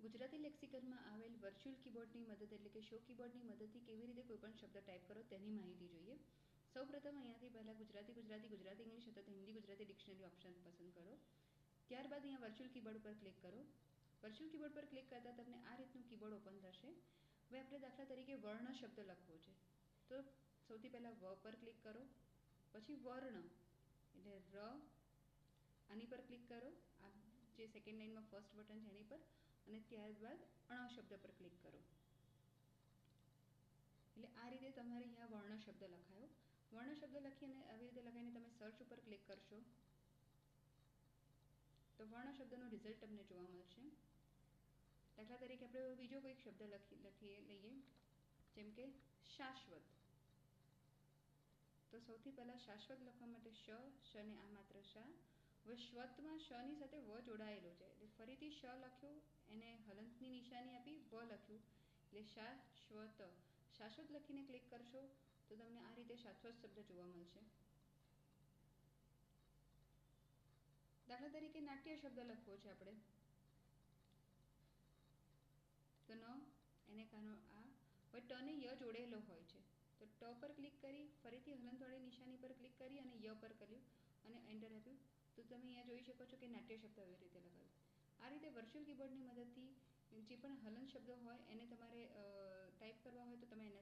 ગુજરાતી લેક્સિકનમાં આવેલ વર્ચ્યુઅલ કીબોર્ડની મદદ એટલે કે શો કીબોર્ડની મદદથી કેવી રીતે કોઈપણ શબ્દ ટાઈપ કરો તેની માહિતી જોઈએ. સૌપ્રથમ અહીંયાથી પહેલાં ગુજરાતી ઇંગ્લિશ અથવા હિન્દી ગુજરાતી ડિક્શનરી ઓપ્શન પસંદ કરો. ત્યારબાદ અહીંયા વર્ચ્યુઅલ કીબોર્ડ પર ક્લિક કરો. વર્ચ્યુઅલ કીબોર્ડ પર ક્લિક કરતાં તમને આ રીતનું કીબોર્ડ ઓપન થશે. હવે આપણે દાખલા તરીકે વર્ણ શબ્દ લખવો છે તો સૌથી પહેલાં વ પર ક્લિક કરો, પછી વર્ણ એટલે ર, આની પર ક્લિક કરો, આ જે સેકન્ડ લાઇનમાં ફર્સ્ટ બટન છે એની પર, અને ત્યારબાદ અણ શબ્દ પર ક્લિક કરો. એટલે આ રીતે તમારે અહીંયા વર્ણ શબ્દ લખાયો. વર્ણ શબ્દ લખીને આવી રીતે લખાઈને તમે સર્ચ ઉપર ક્લિક કરશો તો વર્ણ શબ્દનું રિઝલ્ટ તમને જોવા મળશે. દાખલા તરીકે આપણે બીજો કોઈક શબ્દ લઈએ જેમ કે શાશ્વત. તો સૌથી પહેલાં શાશ્વત લખવા માટે શ ને આ માત્ર શા. હવે શ્વતમાં શની સાથે વ જોડાયેલો છે એટલે ફરીથી શ લખ્યું, એને હલંતની નિશાની આપી, વ લખ્યું એટલે શાશ્વત. શાશ્વત લખીને ક્લિક કરશો તો તમને આ રીતે શાશ્વત શબ્દ જોવા મળશે. દાખલા તરીકે નાટ્ય શબ્દ લખવો છે આપણે તો ન, એને કાનો આ. હવે ટ ને ય જોડેલો હોય છે તો ટ પર ક્લિક કરી, ફરીથી હલંતવાળી નિશાની પર ક્લિક કરી અને ય પર કર્યું અને એન્ટર આપ્યું તો તમે અહીંયા જોઈ શકો છો કે નાટ્ય શબ્દ આવી રીતે લખાયું. આ રીતે વર્ચ્યુઅલ કીબોર્ડની મદદથી જે પણ હલંત શબ્દ હોય એને તમારે ટાઈપ કરવા હોય તો તમે એના